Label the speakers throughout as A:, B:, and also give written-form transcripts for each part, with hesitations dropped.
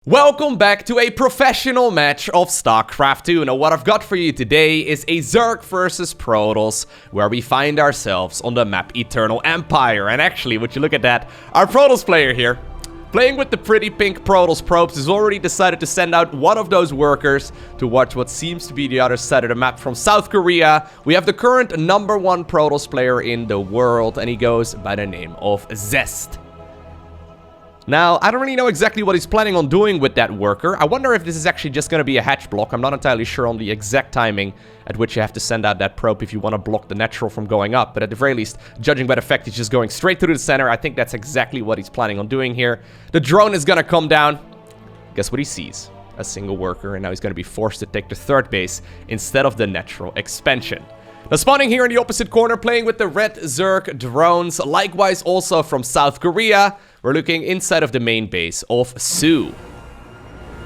A: Welcome back to a professional match of StarCraft 2. Now what I've got for you today is a Zerg versus Protoss, where we find ourselves on the map Eternal Empire. And actually, would you look at that, our Protoss player here, playing with the pretty pink Protoss probes, has already decided to send out one of those workers to watch what seems to be the other side of the map from South Korea. We have the current #1 Protoss player in the world, and he goes by the name of Zest. Now, I don't really know exactly what he's planning on doing with that worker. I wonder if this is actually just going to be a hatch block. I'm not entirely sure on the exact timing at which you have to send out that probe if you want to block the natural from going up. But at the very least, judging by the fact he's just going straight through the center, I think that's exactly what he's planning on doing here. The drone is going to come down. Guess what he sees? A single worker, and now he's going to be forced to take the third base instead of the natural expansion. Now, spawning here in the opposite corner, playing with the red Zerg drones, likewise also from South Korea, we're looking inside of the main base of soO.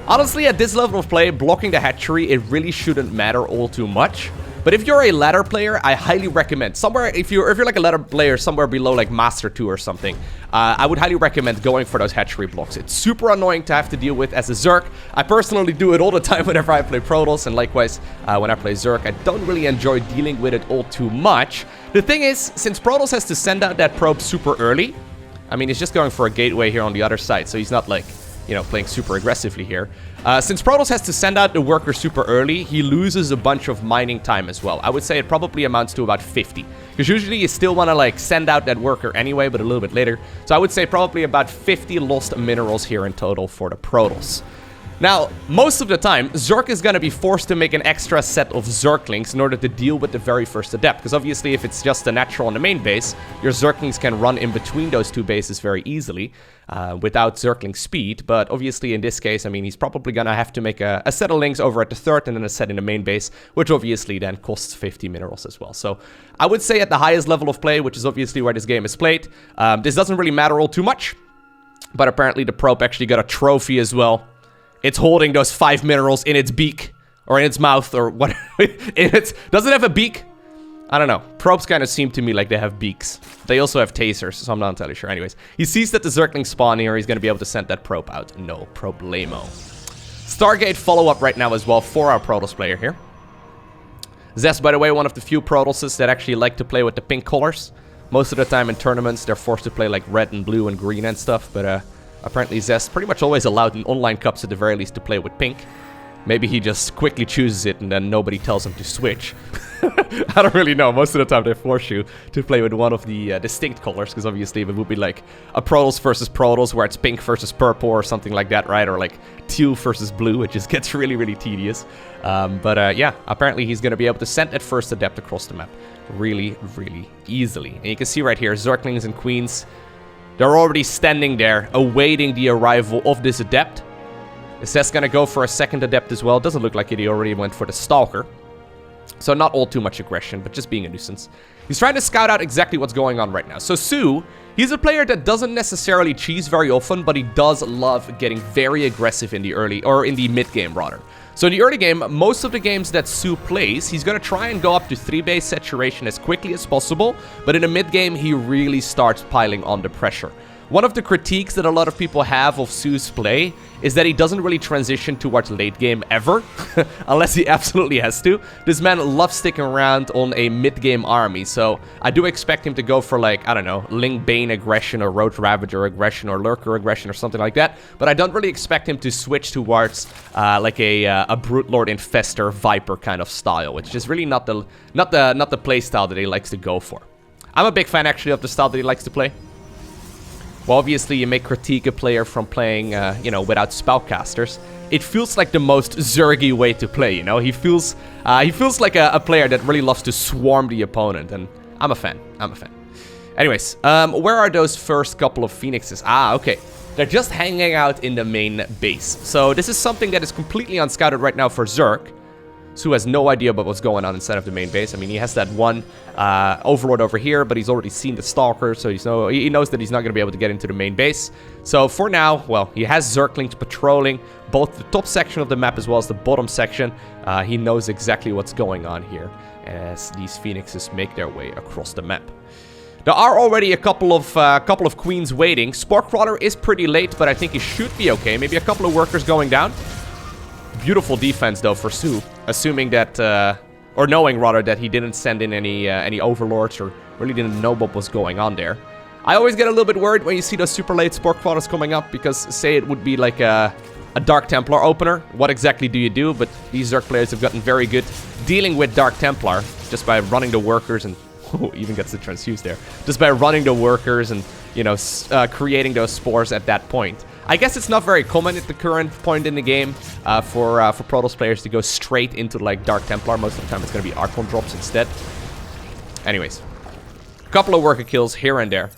A: Honestly, at this level of play, blocking the hatchery, it really shouldn't matter all too much. But if you're a ladder player, I highly recommend, if you're like a ladder player somewhere below like Master 2 or something, I would highly recommend going for those hatchery blocks. It's super annoying to have to deal with as a Zerg. I personally do it all the time whenever I play Protoss, and likewise, when I play Zerg, I don't really enjoy dealing with it all too much. The thing is, since Protoss has to send out that probe super early, I mean, he's just going for a gateway here on the other side, so he's not like, you know, playing super aggressively here. Since Protoss has to send out the worker super early, he loses a bunch of mining time as well. I would say it probably amounts to about 50. Because usually you still want to like send out that worker anyway, but a little bit later. So I would say probably about 50 lost minerals here in total for the Protoss. Now, most of the time, Zerg is going to be forced to make an extra set of Zerglings in order to deal with the very first adept. Because obviously, if it's just a natural on the main base, your Zerglings can run in between those two bases very easily without Zergling speed. But obviously, in this case, I mean, he's probably going to have to make a set of links over at the third and then a set in the main base, which obviously then costs 50 minerals as well. So I would say at the highest level of play, which is obviously where this game is played, this doesn't really matter all too much. But apparently, the probe actually got a trophy as well. It's holding those 5 minerals in its beak, or in its mouth, or what. Does it have a beak? I don't know. Probes kind of seem to me like they have beaks. They also have tasers, so I'm not entirely sure. Anyways, he sees that the Zerglings spawn here. He's going to be able to send that probe out. No problemo. Stargate follow-up right now as well for our Protoss player here. Zest, by the way, one of the few Protosses that actually like to play with the pink colors. Most of the time in tournaments, they're forced to play like red and blue and green and stuff, but apparently Zest pretty much always allowed in online cups at the very least to play with pink. Maybe he just quickly chooses it and then nobody tells him to switch. I don't really know. Most of the time they force you to play with one of the distinct colors, because obviously if it would be like a Protoss versus Protoss where it's pink versus purple or something like that, right? Or like teal versus blue, it just gets really, really tedious. Yeah, apparently he's going to be able to send that first adept across the map really, really easily. And you can see right here, Zerglings and Queens, they're already standing there, awaiting the arrival of this adept. Is Zest gonna go for a second adept as well? Doesn't look like it. He already went for the Stalker. So not all too much aggression, but just being a nuisance. He's trying to scout out exactly what's going on right now. So soO, he's a player that doesn't necessarily cheese very often, but he does love getting very aggressive in the early, or in the mid game rather. So in the early game, most of the games that soO plays, he's going to try and go up to 3-base saturation as quickly as possible, but in the mid game, he really starts piling on the pressure. One of the critiques that a lot of people have of soO's play is that he doesn't really transition towards late game ever, unless he absolutely has to. This man loves sticking around on a mid-game army, so I do expect him to go for like, I don't know, Ling Bane aggression or Roach Ravager aggression or Lurker aggression or something like that, but I don't really expect him to switch towards like a Brute Lord Infestor Viper kind of style, which is really not the play style that he likes to go for. I'm a big fan actually of the style that he likes to play. Well, obviously, you may critique a player from playing, you know, without spellcasters. It feels like the most Zergy way to play, you know? He feels like a player that really loves to swarm the opponent, and I'm a fan. I'm a fan. Anyways, where are those first couple of Phoenixes? Ah, okay. They're just hanging out in the main base. So this is something that is completely unscouted right now for Zerg. soO has no idea about what's going on inside of the main base. I mean, he has that one Overlord over here, but he's already seen the Stalker, so he knows that he's not going to be able to get into the main base. So for now, well, he has Zerglings patrolling both the top section of the map as well as the bottom section. He knows exactly what's going on here as these Phoenixes make their way across the map. There are already a couple of queens waiting. Spork Crawler is pretty late, but I think he should be okay. Maybe a couple of workers going down. Beautiful defense, though, for soO. Assuming that, or knowing, rather, that he didn't send in any overlords or really didn't know what was going on there. I always get a little bit worried when you see those super late Spork Crawlers coming up, because say it would be like a Dark Templar opener. What exactly do you do? But these Zerg players have gotten very good dealing with Dark Templar just by running the workers and... Oh, even gets the transfuse there. Just by running the workers and, you know, creating those spores at that point. I guess it's not very common at the current point in the game for Protoss players to go straight into, like, Dark Templar. Most of the time it's going to be Archon drops instead. Anyways. A couple of worker kills here and there.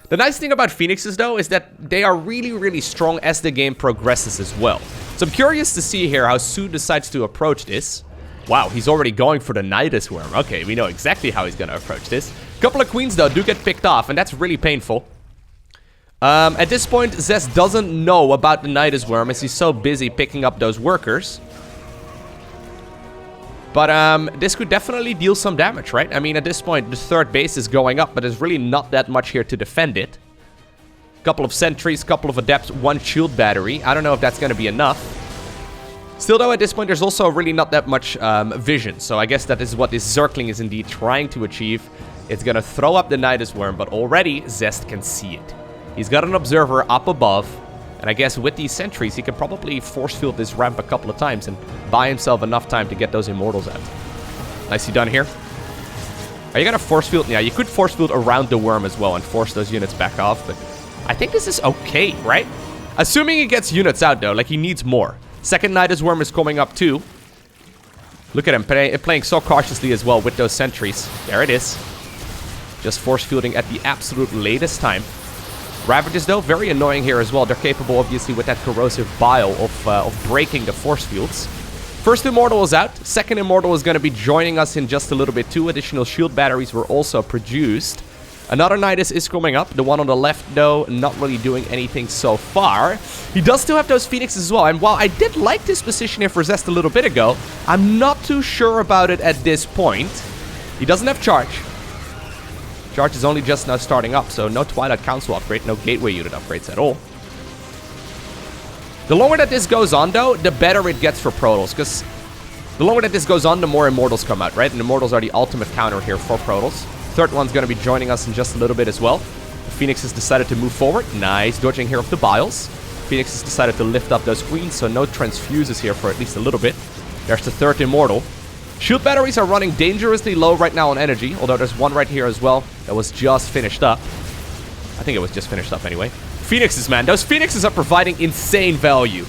A: The nice thing about Phoenixes, though, is that they are really, really strong as the game progresses as well. So I'm curious to see here how soO decides to approach this. Wow, he's already going for the Nydus Worm. Okay, we know exactly how he's going to approach this. A couple of queens, though, do get picked off, and that's really painful. At this point, Zest doesn't know about the Nydus Worm as he's so busy picking up those workers. But this could definitely deal some damage, right? I mean, at this point, the third base is going up, but there's really not that much here to defend it. Couple of sentries, couple of adepts, one shield battery. I don't know if that's going to be enough. Still, though, at this point, there's also really not that much vision. So I guess that is what this Zergling is indeed trying to achieve. It's going to throw up the Nydus Worm, but already Zest can see it. He's got an observer up above. And I guess with these sentries, he can probably force field this ramp a couple of times and buy himself enough time to get those Immortals out. Nicely done here. Are you going to force field? Yeah, you could force field around the worm as well and force those units back off. But I think this is okay, right? Assuming he gets units out, though, like he needs more. Second Nydus Worm is coming up too. Look at him playing so cautiously as well with those sentries. There it is. Just force fielding at the absolute latest time. Ravages, though, very annoying here as well. They're capable, obviously, with that corrosive bile of breaking the force fields. First Immortal is out. Second Immortal is going to be joining us in just a little bit too. Additional shield batteries were also produced. Another Nydus is coming up. The one on the left, though, not really doing anything so far. He does still have those Phoenixes as well. And while I did like this position here for Zest a little bit ago, I'm not too sure about it at this point. He doesn't have charge. Charge is only just now starting up, so no Twilight Council upgrade, no Gateway unit upgrades at all. The longer that this goes on, though, the better it gets for Protoss, because the longer that this goes on, the more Immortals come out, right? And Immortals are the ultimate counter here for Protoss. Third one's going to be joining us in just a little bit as well. The Phoenix has decided to move forward. Nice dodging here of the Biles. Phoenix has decided to lift up those queens, so no transfuses here for at least a little bit. There's the third Immortal. Shield batteries are running dangerously low right now on energy, although there's one right here as well that was just finished up. I think it was just finished up anyway. Phoenixes, man. Those Phoenixes are providing insane value.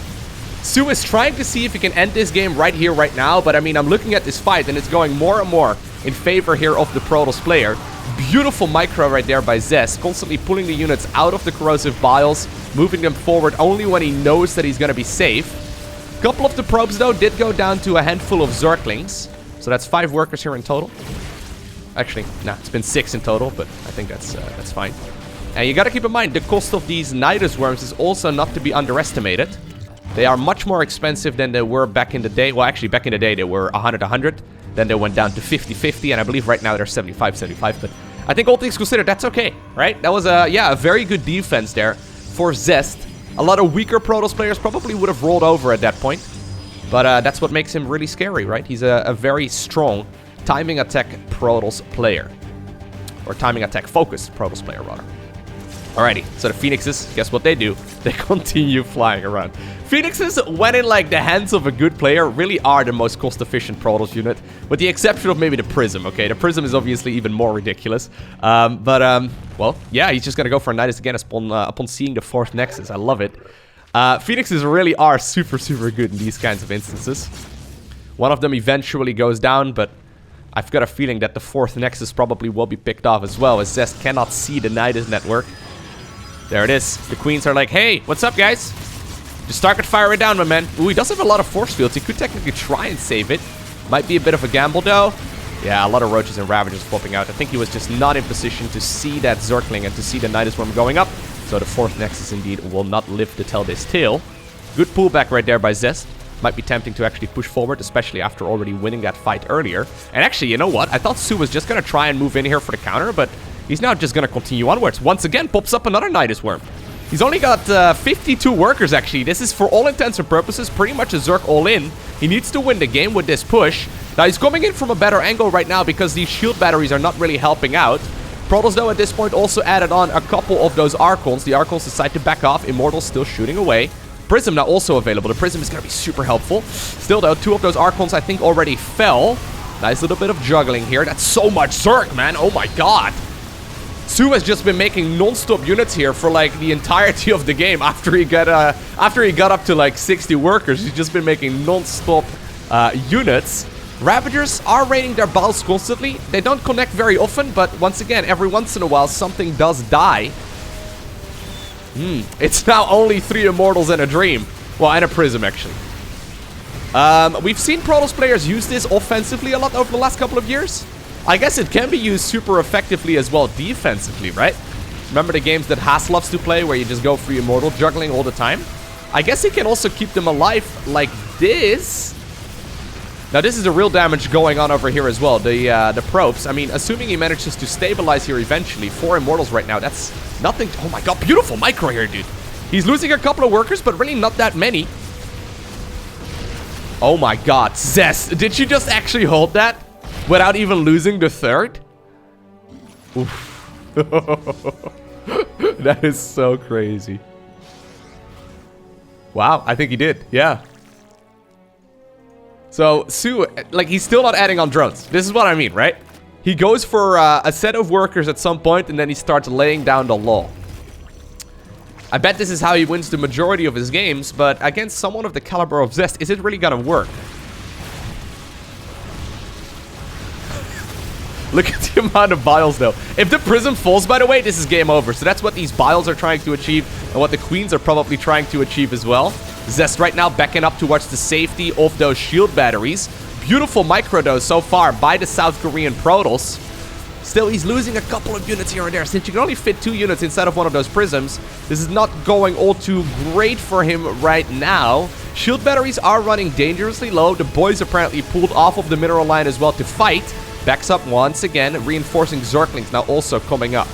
A: soO is trying to see if he can end this game right here, right now, but I mean, I'm looking at this fight, and it's going more and more in favor here of the Protoss player. Beautiful micro right there by Zest, constantly pulling the units out of the corrosive biles, moving them forward only when he knows that he's going to be safe. A couple of the probes, though, did go down to a handful of Zerglings. So that's 5 workers here in total. Actually, nah, it's been 6 in total, but I think that's fine. And you got to keep in mind, the cost of these Nydus Worms is also not to be underestimated. They are much more expensive than they were back in the day. Well, actually, back in the day, they were 100-100. Then they went down to 50-50, and I believe right now they're 75-75. But I think all things considered, that's okay, right? That was, a very good defense there for Zest. A lot of weaker Protoss players probably would have rolled over at that point. But that's what makes him really scary, right? He's a very strong timing attack Protoss player. Or timing attack focused Protoss player, rather. Alrighty, so the Phoenixes, guess what they do? They continue flying around. Phoenixes, when in like the hands of a good player, really are the most cost-efficient Protoss unit, with the exception of maybe the Prism, okay? The Prism is obviously even more ridiculous. Well, yeah, he's just gonna go for a Nydus again upon seeing the 4th Nexus. I love it. Phoenixes really are super, super good in these kinds of instances. One of them eventually goes down, but I've got a feeling that the 4th Nexus probably will be picked off as well, as Zest cannot see the Nydus network. There it is. The queens are like, hey, what's up, guys? Just start fire it down, my man. Ooh, he does have a lot of force fields. He could technically try and save it. Might be a bit of a gamble, though. Yeah, a lot of roaches and ravagers popping out. I think he was just not in position to see that Zergling and to see the Nydus Worm going up. So the 4th Nexus, indeed, will not live to tell this tale. Good pullback right there by Zest. Might be tempting to actually push forward, especially after already winning that fight earlier. And actually, you know what? I thought soO was just going to try and move in here for the counter, but He's now just gonna continue onwards. Once again, pops up another Nydus Worm. He's only got 52 workers, actually. This is, for all intents and purposes, pretty much a Zerg all-in. He needs to win the game with this push. Now, he's coming in from a better angle right now because these shield batteries are not really helping out. Protoss, though, at this point also added on a couple of those Archons. The Archons decide to back off. Immortals still shooting away. Prism now also available. The Prism is going to be super helpful. Still, though, 2 of those Archons, I think, already fell. Nice little bit of juggling here. That's so much Zerg, man. Oh, my God. soO has just been making non-stop units here for like the entirety of the game. After he got up to like 60 workers, he's just been making non-stop units. Ravagers are raiding their battles constantly. They don't connect very often, but once again, every once in a while, something does die. It's now only 3 Immortals and a Dream. Well, and a Prism, actually. We've seen Protoss players use this offensively a lot over the last couple of years. I guess it can be used super effectively as well defensively, right? Remember the games that Haas loves to play where you just go for Immortal juggling all the time? I guess it can also keep them alive like this. Now, this is a real damage going on over here as well. The probes, I mean, assuming he manages to stabilize here eventually. 4 Immortals right now, that's nothing. Oh my God, beautiful micro here, dude. He's losing a couple of workers, but really not that many. Oh my God, Zest, did you just actually hold that without even losing the third? Oof. That is so crazy. Wow, I think he did, yeah. So, soO, like, he's still not adding on drones. This is what I mean, right? He goes for a set of workers at some point, and then he starts laying down the law. I bet this is how he wins the majority of his games, but against someone of the caliber of Zest, is it really gonna work? Look at the amount of biles, though. If the Prism falls, by the way, this is game over. So that's what these biles are trying to achieve, and what the Queens are probably trying to achieve as well. Zest right now backing up towards the safety of those shield batteries. Beautiful micro, though, so far by the South Korean Protoss. Still, he's losing a couple of units here and there. Since you can only fit 2 units inside of one of those Prisms, this is not going all too great for him right now. Shield batteries are running dangerously low. The boys apparently pulled off of the mineral line as well to fight. Backs up once again, reinforcing Zerglings now also coming up.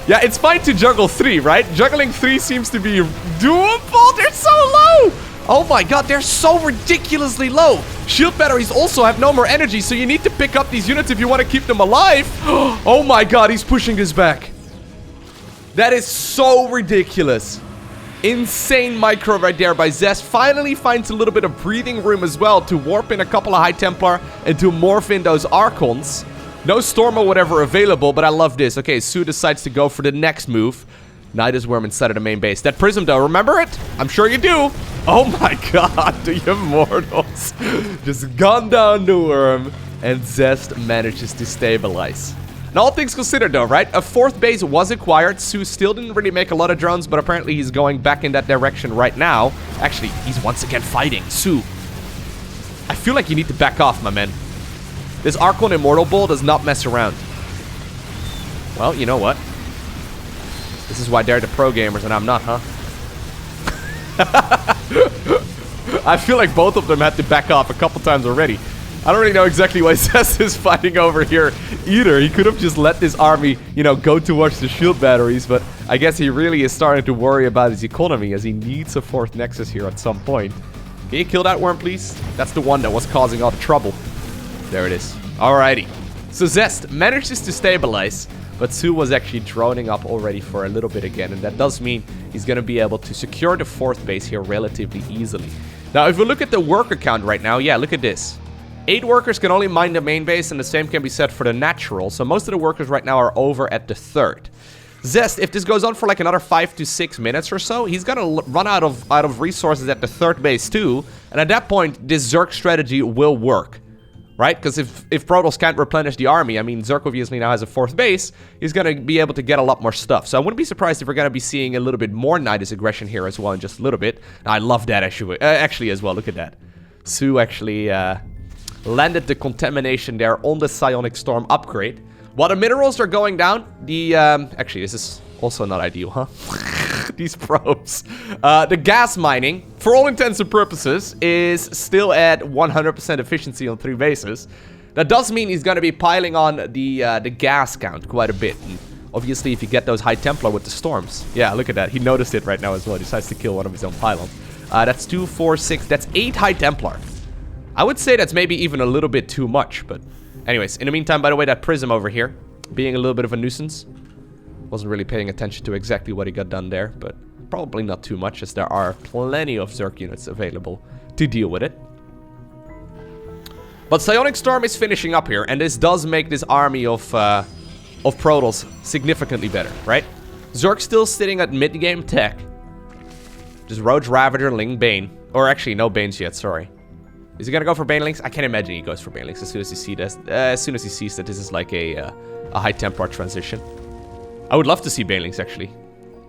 A: Yeah, it's fine to juggle 3, right? Juggling 3 seems to be doable. They're so low. Oh my God, they're so ridiculously low. Shield batteries also have no more energy, so you need to pick up these units if you want to keep them alive. Oh my God, he's pushing this back. That is so ridiculous. Insane micro right there by Zest. Finally finds a little bit of breathing room as well to warp in a couple of High Templar and to morph in those Archons. No Storm or whatever available, but I love this. Okay, soO decides to go for the next move. Nydus Worm inside of the main base. That Prism, though, remember it? I'm sure you do. Oh my God, the Immortals just gone down the Worm, and Zest manages to stabilize. Now, all things considered, though, right? A 4th base was acquired. soO still didn't really make a lot of drones, but apparently he's going back in that direction right now. Actually, he's once again fighting. soO, I feel like you need to back off, my man. This Archon Immortal Bull does not mess around. Well, you know what? This is why they're the pro gamers and I'm not, huh? I feel like both of them had to back off a couple times already. I don't really know exactly why Zest is fighting over here either. He could have just let this army, you know, go towards the shield batteries, but I guess he really is starting to worry about his economy as he needs a 4th Nexus here at some point. Can you kill that worm, please? That's the one that was causing all the trouble. There it is. Alrighty. So Zest manages to stabilize, but soO was actually droning up already for a little bit again, and that does mean he's going to be able to secure the 4th base here relatively easily. Now, if we look at the worker count right now, yeah, look at this. 8 workers can only mine the main base, and the same can be said for the natural, so most of the workers right now are over at the 3rd. Zest, if this goes on for like another 5 to 6 minutes or so, he's gonna run out of resources at the 3rd base too, and at that point, this Zerg strategy will work. Right? Because if Protoss can't replenish the army, I mean, Zerg obviously now has a 4th base, he's going to be able to get a lot more stuff. So I wouldn't be surprised if we're going to be seeing a little bit more Nydus aggression here as well in just a little bit. I love that actually as well. Look at that. soO actually landed the contamination there on the Psionic Storm upgrade. While the minerals are going down, the... actually, this is also not ideal, huh? These probes. The gas mining, for all intents and purposes, is still at 100% efficiency on 3 bases. That does mean he's going to be piling on the gas count quite a bit. And obviously, if you get those High Templar with the storms. Yeah, look at that. He noticed it right now as well. He decides to kill one of his own pylons. That's 2, 4, 6. That's 8 High Templar. I would say that's maybe even a little bit too much. But anyways, in the meantime, by the way, that Prism over here, being a little bit of a nuisance. Wasn't really paying attention to exactly what he got done there. But probably not too much, as there are plenty of Zerg units available to deal with it. But Psionic Storm is finishing up here. And this does make this army of Protoss significantly better, right? Zerg still sitting at mid-game tech. Just Roach, Ravager, Ling, Bane. Or actually, no Banes yet, sorry. Is he gonna go for Banelings? I can't imagine he goes for Banelings as soon as he sees this. As soon as he sees that this is like a High Templar transition. I would love to see Banelings, actually.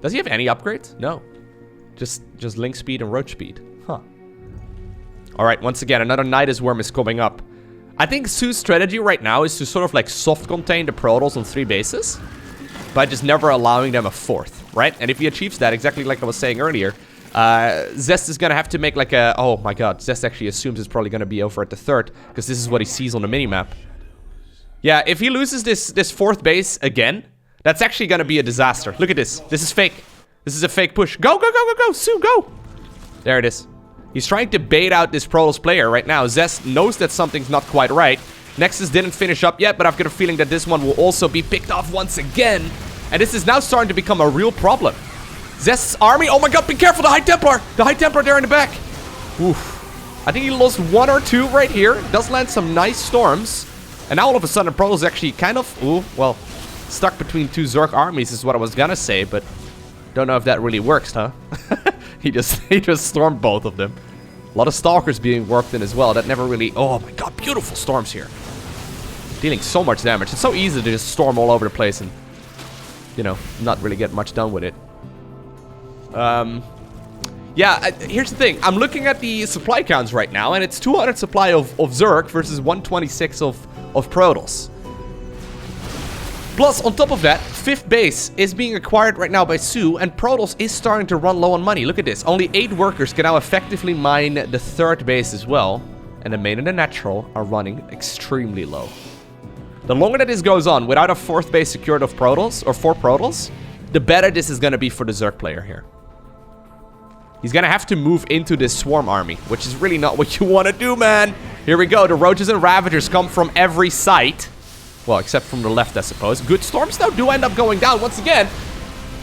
A: Does he have any upgrades? No. Just Link speed and Roach speed. Huh. Alright, once again, another Nydus Worm is coming up. I think soO's strategy right now is to sort of like soft contain the Protoss on 3 bases. By just never allowing them a 4th, right? And if he achieves that, exactly like I was saying earlier, Zest is gonna have to make like a... Oh my god, Zest actually assumes it's probably gonna be over at the 3rd, because this is what he sees on the minimap. Yeah, if he loses this 4th base again, that's actually gonna be a disaster. Look at this. This is fake. This is a fake push. Go, go, go, go, go! soO, go! There it is. He's trying to bait out this Protoss player right now. Zest knows that something's not quite right. Nexus didn't finish up yet, but I've got a feeling that this one will also be picked off once again. And this is now starting to become a real problem. Zest's army... Oh my god, be careful! The High Templar! The High Templar there in the back! Oof. I think he lost 1 or 2 right here. Does land some nice storms. And now all of a sudden, Protoss actually kind of... Ooh, well... Stuck between 2 Zerg armies is what I was gonna say, but... Don't know if that really works, huh? He just stormed both of them. A lot of Stalkers being worked in as well. That never really... Oh my god, beautiful storms here. Dealing so much damage. It's so easy to just storm all over the place and... You know, not really get much done with it. Yeah, here's the thing. I'm looking at the supply counts right now, and it's 200 supply of Zerg versus 126 of Protoss. Plus, on top of that, 5th base is being acquired right now by soO, and Protoss is starting to run low on money. Look at this. Only 8 workers can now effectively mine the 3rd base as well. And the main and the natural are running extremely low. The longer that this goes on without a 4th base secured of Protoss, or 4 Protoss, the better this is going to be for the Zerg player here. He's going to have to move into this Swarm army, which is really not what you want to do, man. Here we go. The Roaches and Ravagers come from every side. Well, except from the left, I suppose. Good storms, though, do end up going down once again.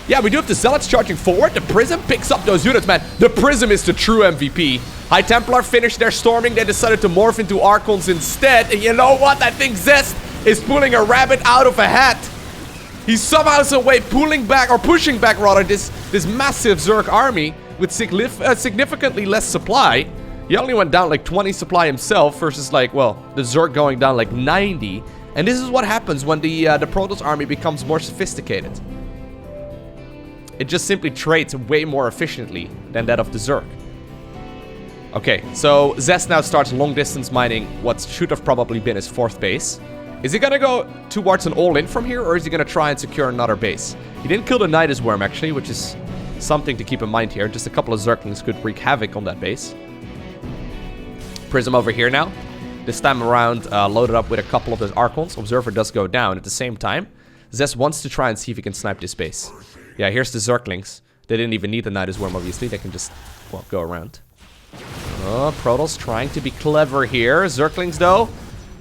A: Yeah, we do have the Zealots charging forward. The Prism picks up those units, man. The Prism is the true MVP. High Templar finished their storming. They decided to morph into Archons instead. And you know what? I think Zest is pulling a rabbit out of a hat. He's somehow, some way, pushing back, rather, this massive Zerg army with significantly less supply. He only went down like 20 supply himself versus like, well, the Zerg going down like 90. And this is what happens when the Protoss army becomes more sophisticated. It just simply trades way more efficiently than that of the Zerg. Okay, so Zest now starts long distance mining what should have probably been his 4th base. Is he gonna go towards an all-in from here, or is he gonna try and secure another base? He didn't kill the Nydus Worm actually, which is something to keep in mind here. Just a couple of Zerglings could wreak havoc on that base. Prism over here now. This time around, loaded up with a couple of those Archons. Observer does go down at the same time. Zest wants to try and see if he can snipe this base. Yeah, here's the Zerglings. They didn't even need the Nydus Worm, obviously. They can just, well, go around. Oh, Protoss trying to be clever here. Zerglings, though,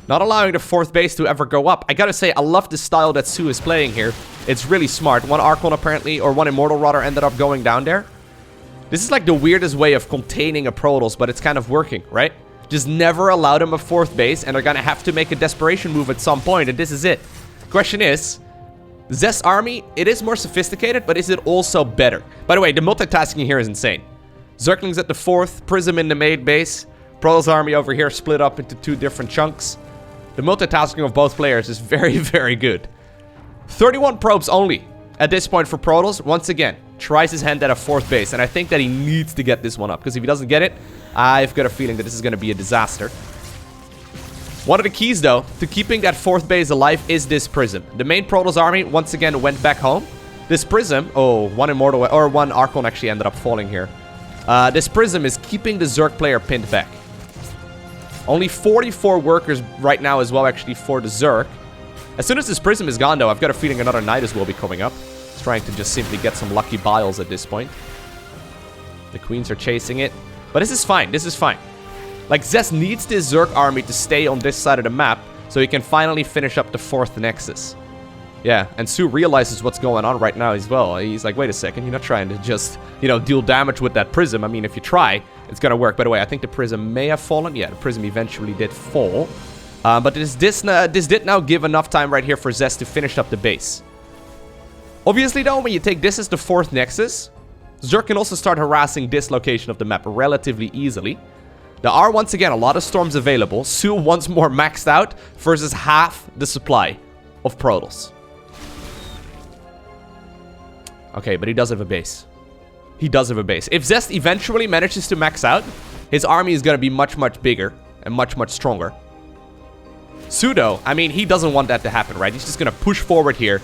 A: not allowing the 4th base to ever go up. I gotta say, I love the style that soO is playing here. It's really smart. One Archon, apparently, or one Immortal, rather, ended up going down there. This is like the weirdest way of containing a Protoss, but it's kind of working, right? Just never allow them a 4th base, and they're gonna have to make a desperation move at some point, and this is it. Question is, Zest's army, it is more sophisticated, but is it also better? By the way, the multitasking here is insane. Zerglings at the 4th, Prism in the main base, Protoss army over here split up into 2 different chunks. The multitasking of both players is very, very good. 31 probes only at this point for Protoss. Once again, tries his hand at a 4th base, and I think that he needs to get this one up, because if he doesn't get it, I've got a feeling that this is going to be a disaster. One of the keys, though, to keeping that 4th base alive is this Prism. The main Protoss army, once again, went back home. This Prism... Oh, one Immortal... Or one Archon actually ended up falling here. This Prism is keeping the Zerg player pinned back. Only 44 workers right now as well, actually, for the Zerg. As soon as this Prism is gone, though, I've got a feeling another Nydus will be coming up. He's trying to just simply get some lucky biles at this point. The Queens are chasing it. But this is fine. This is fine. Like, Zest needs this Zerg army to stay on this side of the map so he can finally finish up the 4th Nexus. Yeah, and soO realizes what's going on right now as well. He's like, wait a second, you're not trying to just, you know, deal damage with that Prism. I mean, if you try, it's gonna work. By the way, I think the Prism may have fallen. Yeah, the Prism eventually did fall. But this did now give enough time right here for Zest to finish up the base. Obviously, though, when you take this as the 4th Nexus, Zerg can also start harassing this location of the map relatively easily. There are, once again, a lot of storms available. soO once more maxed out versus half the supply of Protoss. Okay, but he does have a base. He does have a base. If Zest eventually manages to max out, his army is going to be much, much bigger and much, much stronger. soO, I mean, he doesn't want that to happen, right? He's just going to push forward here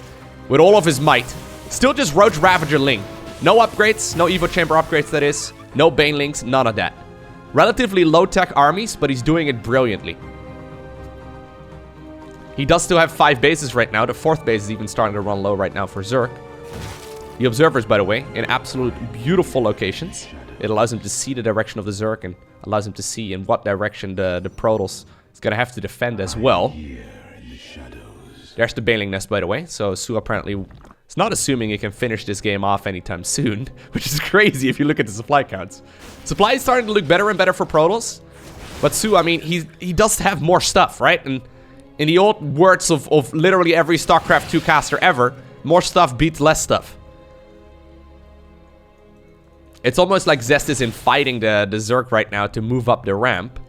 A: with all of his might. Still just Roach Ravager Ling. No upgrades, no Evo Chamber upgrades, that is. No Banelings, none of that. Relatively low-tech armies, but he's doing it brilliantly. He does still have 5 bases right now. The 4th base is even starting to run low right now for Zerg. The Observers, by the way, in absolute beautiful locations. It allows him to see the direction of the Zerg and allows him to see in what direction the Protoss is going to have to defend as well. There's the Baneling Nest, by the way. So soO apparently is not assuming he can finish this game off anytime soon, which is crazy if you look at the supply counts. Supply is starting to look better and better for Protoss. But soO, I mean, he does have more stuff, right? And in the old words of literally every StarCraft 2 caster ever, more stuff beats less stuff. It's almost like Zest is in fighting the Zerg right now to move up the ramp.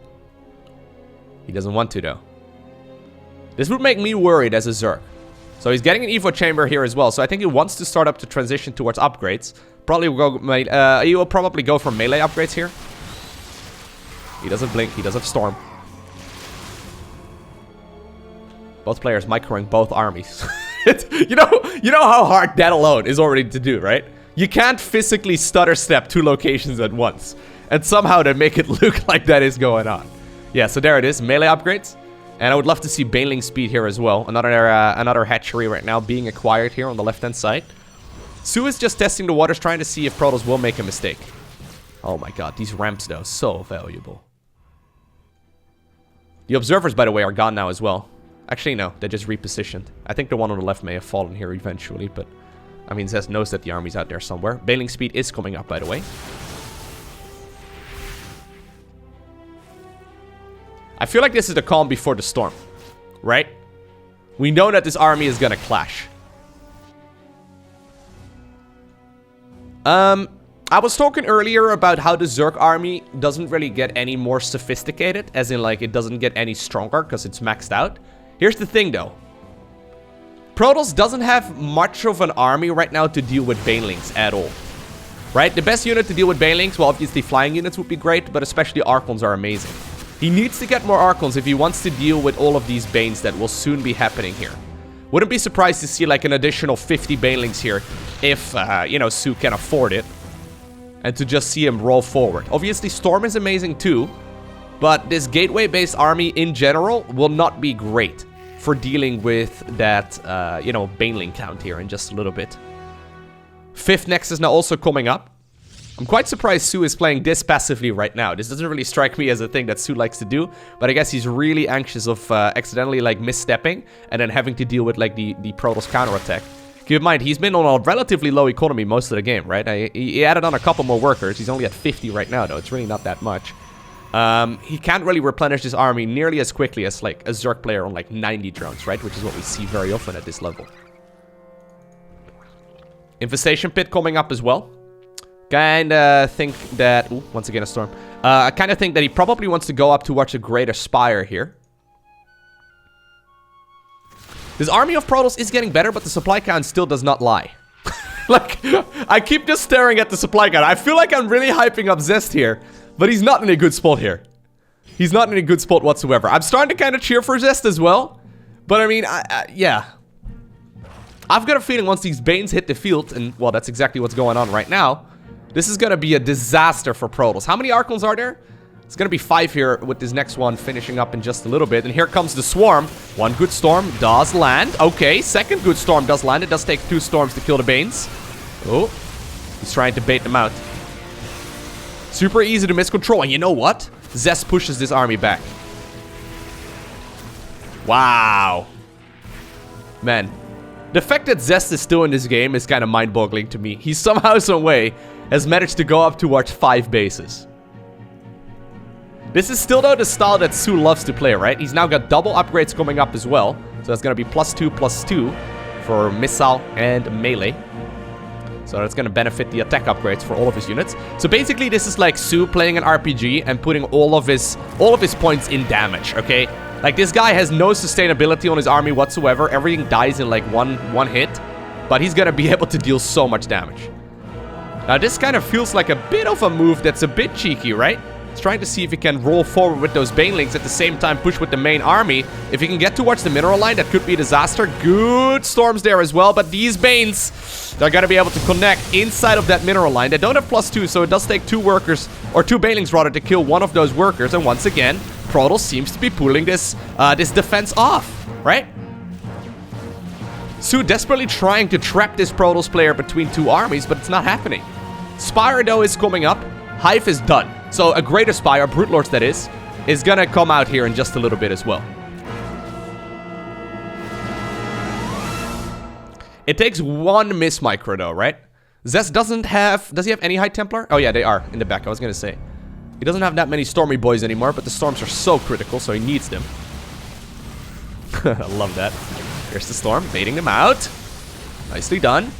A: He doesn't want to, though. This would make me worried as a Zerg. So he's getting an Evo Chamber here as well. So I think he wants to start up to transition towards upgrades. Probably will go, he will probably go for melee upgrades here. He doesn't blink. He does have Storm. Both players microing both armies. you know how hard that alone is already to do, right? You can't physically stutter step 2 locations at once. And somehow they make it look like that is going on. Yeah, so there it is. Melee upgrades. And I would love to see Baneling speed here as well. Another hatchery right now being acquired here on the left-hand side. soO is just testing the waters, trying to see if Protoss will make a mistake. Oh my god, these ramps, though, so valuable. The Observers, by the way, are gone now as well. Actually, no, they're just repositioned. I think the one on the left may have fallen here eventually, but... I mean, Zest knows that the army's out there somewhere. Baneling speed is coming up, by the way. I feel like this is the calm before the storm, right? We know that this army is gonna clash. I was talking earlier about how the Zerg army doesn't really get any more sophisticated, as in, like, it doesn't get any stronger because it's maxed out. Here's the thing, though. Protoss doesn't have much of an army right now to deal with Banelings at all. Right? The best unit to deal with Banelings, well, obviously flying units would be great, but especially Archons are amazing. He needs to get more Archons if he wants to deal with all of these Banes that will soon be happening here. Wouldn't be surprised to see like an additional 50 Banelings here if, you know, soO can afford it. And to just see him roll forward. Obviously, Storm is amazing too, but this gateway-based army in general will not be great for dealing with that, you know, Baneling count here in just a little bit. 5th Nexus now also coming up. I'm quite surprised soO is playing this passively right now. This doesn't really strike me as a thing that soO likes to do, but I guess he's really anxious of accidentally, like, misstepping and then having to deal with, like, the Protoss counterattack. Keep in mind, he's been on a relatively low economy most of the game, right? He added on a couple more workers. He's only at 50 right now, though. It's really not that much. He can't really replenish his army nearly as quickly as, like, a Zerg player on, like, 90 drones, right? Which is what we see very often at this level. Infestation Pit coming up as well. Kinda think that... Ooh, once again a storm. I kinda think that he probably wants to go up towards a Greater Spire here. This army of Protoss is getting better, but the supply count still does not lie. Like, I keep just staring at the supply count. I feel like I'm really hyping up Zest here, but he's not in a good spot here. He's not in a good spot whatsoever. I'm starting to kind of cheer for Zest as well, but I mean, yeah. I've got a feeling once these Banes hit the field, and, well, that's exactly what's going on right now, this is going to be a disaster for Protoss. How many Archons are there? It's gonna be 5 here with this next one finishing up in just a little bit. And here comes the swarm. One good storm does land. Okay, second good storm does land. It does take 2 storms to kill the Banes. Oh, he's trying to bait them out. Super easy to miscontrol. And you know what? Zest pushes this army back. Wow. Man. The fact that Zest is still in this game is kind of mind-boggling to me. He somehow, some way, has managed to go up towards 5 bases. This is still, though, the style that soO loves to play, right? He's now got double upgrades coming up as well. So that's going to be +2/+2 for missile and melee. So that's going to benefit the attack upgrades for all of his units. So basically, this is like soO playing an RPG and putting all of his points in damage, okay? Like, this guy has no sustainability on his army whatsoever. Everything dies in, like, one hit. But he's going to be able to deal so much damage. Now, this kind of feels like a bit of a move that's a bit cheeky, right? He's trying to see if he can roll forward with those Banelings at the same time push with the main army. If he can get towards the mineral line, that could be a disaster. Good storms there as well, but these Banes, they're going to be able to connect inside of that mineral line. They don't have +2, so it does take 2 workers, or 2 Banelings rather, to kill one of those workers. And once again, Protoss seems to be pulling this defense off, right? soO desperately trying to trap this Protoss player between 2 armies, but it's not happening. Spire, though, is coming up. Hive is done. So a Greater Spire, Brute Lords that is gonna come out here in just a little bit as well. It takes 1 miss micro though, right? Zest doesn't have... Does he have any High Templar? Oh yeah, they are in the back, I was gonna say. He doesn't have that many Stormy Boys anymore, but the storms are so critical, so he needs them. I love that. Here's the storm, baiting them out. Nicely done.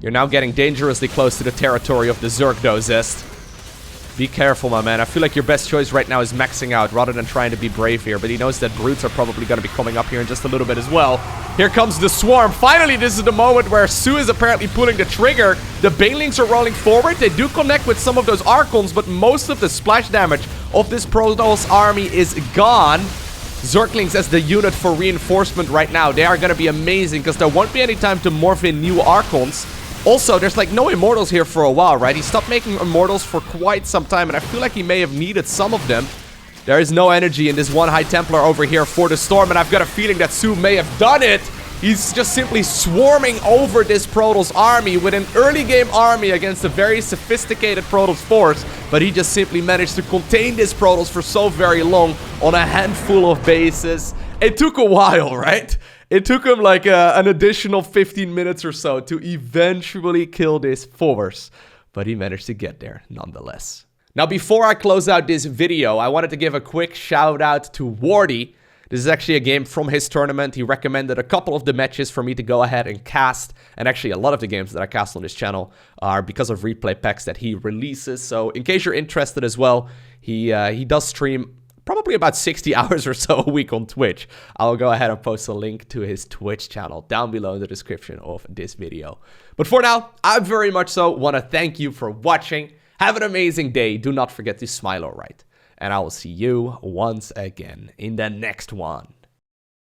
A: You're now getting dangerously close to the territory of the Zerg, though, Zest. Be careful, my man. I feel like your best choice right now is maxing out rather than trying to be brave here. But he knows that Brutes are probably going to be coming up here in just a little bit as well. Here comes the Swarm. Finally, this is the moment where soO is apparently pulling the trigger. The Banelings are rolling forward. They do connect with some of those Archons, but most of the splash damage of this Protoss army is gone. Zerglings as the unit for reinforcement right now. They are going to be amazing because there won't be any time to morph in new Archons. Also, there's like no Immortals here for a while, right? He stopped making Immortals for quite some time, and I feel like he may have needed some of them. There is no energy in this 1 High Templar over here for the storm, and I've got a feeling that soO may have done it. He's just simply swarming over this Protoss army with an early game army against a very sophisticated Protoss force, but he just simply managed to contain this Protoss for so very long on a handful of bases. It took a while, right? It took him like an additional 15 minutes or so to eventually kill this force, but he managed to get there nonetheless. Now, before I close out this video, I wanted to give a quick shout out to Wardy. This is actually a game from his tournament. He recommended a couple of the matches for me to go ahead and cast. And actually, a lot of the games that I cast on this channel are because of replay packs that he releases. So in case you're interested as well, he does stream probably about 60 hours or so a week on Twitch. I'll go ahead and post a link to his Twitch channel down below in the description of this video. But for now, I very much so want to thank you for watching. Have an amazing day. Do not forget to smile alright. And I will see you once again in the next one.